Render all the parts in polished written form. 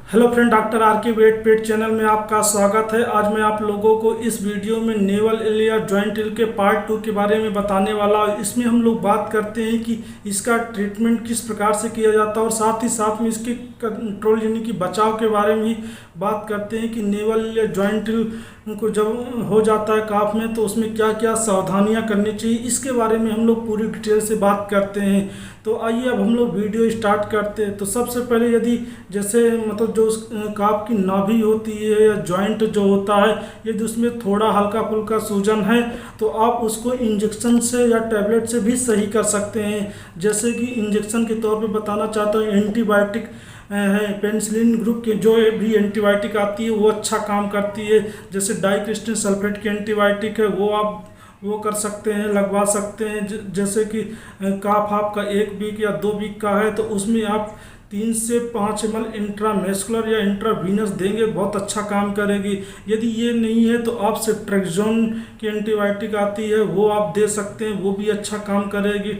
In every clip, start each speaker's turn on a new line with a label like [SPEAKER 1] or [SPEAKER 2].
[SPEAKER 1] Hello friend, doctor R के wait पेट channel में आपका स्वागत है। आज मैं आप लोगों को इस वीडियो में नेवल इल या जॉइंट इल के पार्ट 2 के बारे में बताने वाला हूँ। इसमें हम लोग बात करते हैं कि इसका ट्रीटमेंट किस प्रकार से किया जाता है और साथ ही साथ में इसके कंट्रोल यानी कि बचाव के बारे में भी बात करते हैं कि नेवल या जॉइंट इल को जब हो जाता है काफ में तो उसमें क्या क्या सावधानियां करनी चाहिए, इसके बारे में हम लोग पूरी डिटेल से बात करते हैं। तो आइए अब हम लोग वीडियो स्टार्ट करते हैं। तो सबसे पहले यदि जैसे मतलब जो काफ की नाभि होती है या जॉइंट जो होता है, यदि उसमें थोड़ा हल्का फुल्का सूजन है तो आप उसको इंजेक्शन से या टैबलेट से भी सही कर सकते हैं। जैसे कि इंजेक्शन के तौर पे बताना चाहता हूँ, एंटीबायोटिक है, पेनिसिलिन ग्रुप के जो भी एंटीबायोटिक आती है वो अच्छा काम करती है। जैसे डाइक्रिस्टिन सल्फेट की एंटीबायोटिक है, वो आप वो कर सकते हैं, लगवा सकते हैं। जैसे कि काफ आपका 1 वीक या 2 वीक का है तो उसमें आप 3 से 5 ml इंट्रामेस्कुलर या इंट्रावीनस देंगे, बहुत अच्छा काम करेगी। यदि ये नहीं है तो आप सेट्रेक्सोन की एंटीबायोटिक आती है वो आप दे सकते हैं, वो भी अच्छा काम करेगी।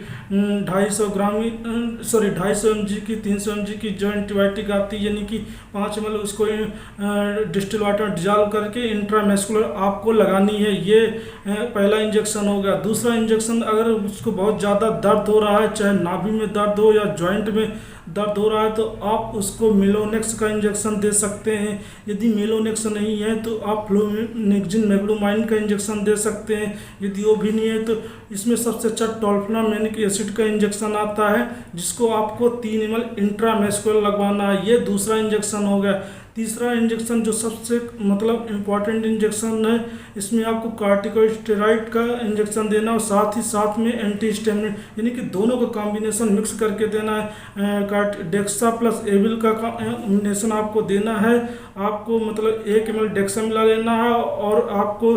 [SPEAKER 1] 250 mg की 300 mg की जो एंटीबायोटिक आती है यानी कि 5 ml उसको डिस्टिल वाटर डिजॉल्व करके इंट्रामेस्कुलर आपको लगानी है। ये पहला इंजेक्शन हो गया। दूसरा इंजेक्शन, अगर उसको बहुत ज़्यादा दर्द हो रहा है, चाहे नाभि में दर्द हो या जॉइंट में दर्द हो रहा है, तो आप उसको मेलोनेक्स का इंजेक्शन दे सकते हैं। यदि मेलोनेक्स नहीं है तो आप फ्लूनेक्जिन मेग्लोमाइन का इंजेक्शन दे सकते हैं। यदि वो भी नहीं है तो इसमें सबसे अच्छा टॉल्फेनामेनिक एसिड का इंजेक्शन आता है जिसको आपको 3 ml इंट्रामेस्कुलर लगवाना है। ये दूसरा इंजेक्शन हो गया। तीसरा इंजेक्शन जो सबसे मतलब इम्पॉर्टेंट इंजेक्शन है, इसमें आपको कार्टिकोस्टेरॉइड का इंजेक्शन देना और साथ ही साथ में एंटीहिस्टामिन यानी कि दोनों का कॉम्बिनेशन मिक्स करके देना है। डेक्सा प्लस एविल का कॉम्बिनेशन आपको देना है। आपको मतलब 1 ml डेक्सा मिला लेना है और आपको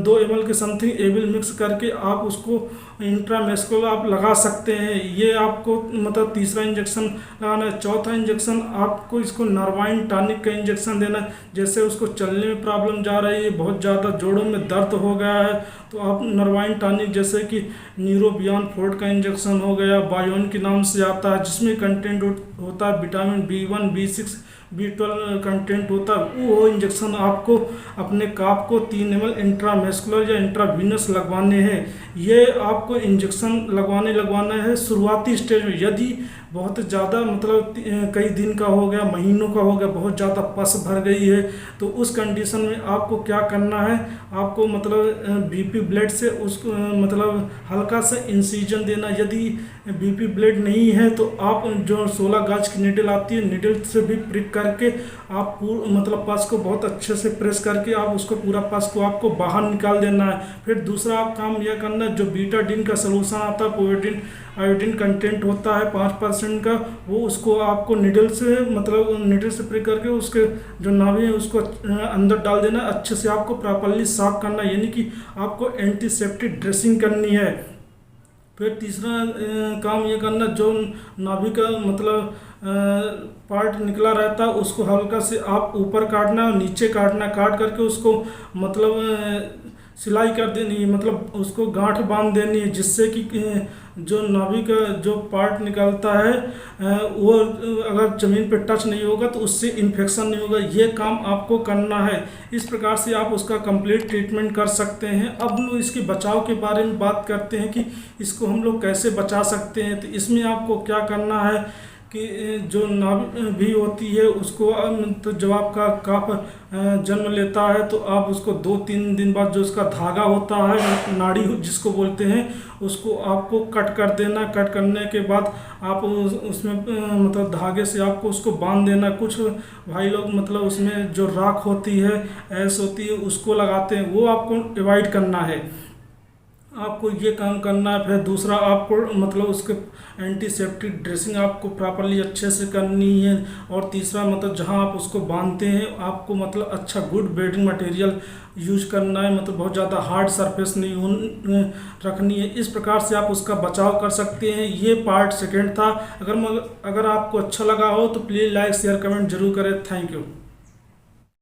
[SPEAKER 1] 2 ml के समथिंग एविल मिक्स करके आप उसको इंट्रामेस्कुलर आप लगा सकते हैं। ये आपको मतलब तीसरा इंजेक्शन लगाना है। चौथा इंजेक्शन आपको इसको नर्वाइन टॉनिक का इंजेक्शन देना है। जैसे उसको चलने में प्रॉब्लम जा रही है, बहुत ज़्यादा जोड़ों में दर्द हो गया है, तो आप नर्वाइन टॉनिक जैसे कि न्यूरोबियन फोर्ट का इंजेक्शन हो गया, बायोन के नाम से आता है, जिसमें कंटेंट होता है vitamin B1 B6 B12 content होता है, वो इंजेक्शन आपको अपने काफ को 3 ml इंट्रामेस्कुलर या इंट्रावीनस लगवाने हैं। ये आपको इंजेक्शन लगवाना है शुरुआती स्टेज में। यदि बहुत ज़्यादा मतलब कई दिन का हो गया, महीनों का हो गया, बहुत ज़्यादा पस भर गई है, तो उस कंडीशन में आपको क्या करना है, आपको मतलब BP ब्लेड से उसको मतलब हल्का सा इंसिजन देना। यदि BP ब्लेड नहीं है तो आप जो 16 गाज की नीडल आती है, नीडल से भी प्रिक करके आप मतलब पस को बहुत अच्छे से प्रेस करके आप उसको पूरा पस को आपको बाहर निकाल देना है। फिर दूसरा आप काम यह करना है, जो बीटाडीन का सलूशन आता है, पोविडीन आयोडीन कंटेंट होता है 5% का, वो उसको आपको नीडल से प्रिक करके उसके जो नाभि है उसको अंदर डाल देना। अच्छे से आपको प्रॉपर्ली साफ करना है, यानी कि आपको एंटीसेप्टिक ड्रेसिंग करनी है। फिर तीसरा काम ये करना, जो नाभि का मतलब पार्ट निकला रहता है उसको हल्का से आप ऊपर काटना और नीचे काटना, काट करके उसको मतलब सिलाई कर देनी है, मतलब उसको गांठ बांध देनी है, जिससे कि जो नाभि का जो पार्ट निकलता है वो अगर ज़मीन पे टच नहीं होगा तो उससे इन्फेक्शन नहीं होगा। ये काम आपको करना है। इस प्रकार से आप उसका कंप्लीट ट्रीटमेंट कर सकते हैं। अब हम लोग इसके बचाव के बारे में बात करते हैं कि इसको हम लोग कैसे बचा सकते हैं। तो इसमें आपको क्या करना है कि जो नाभि होती है उसको तो जब आपका काफ जन्म लेता है तो आप उसको 2-3 दिन बाद जो उसका धागा होता है, नाड़ी जिसको बोलते हैं, उसको आपको कट कर देना। कट करने के बाद आप उसमें मतलब धागे से आपको उसको बांध देना। कुछ भाई लोग मतलब उसमें जो राख होती है, ऐस होती है, उसको लगाते हैं, वो आपको अवॉइड करना है। आपको ये काम करना है। फिर दूसरा आपको मतलब उसके एंटीसेप्टिक ड्रेसिंग आपको प्रॉपर्ली अच्छे से करनी है। और तीसरा मतलब जहां आप उसको बांधते हैं आपको मतलब अच्छा गुड बेडिंग मटेरियल यूज करना है, मतलब बहुत ज़्यादा हार्ड सरफेस नहीं रखनी है। इस प्रकार से आप उसका बचाव कर सकते हैं। ये पार्ट सेकेंड था। अगर आपको अच्छा लगा हो तो प्लीज़ लाइक शेयर कमेंट जरूर करें। Thank you.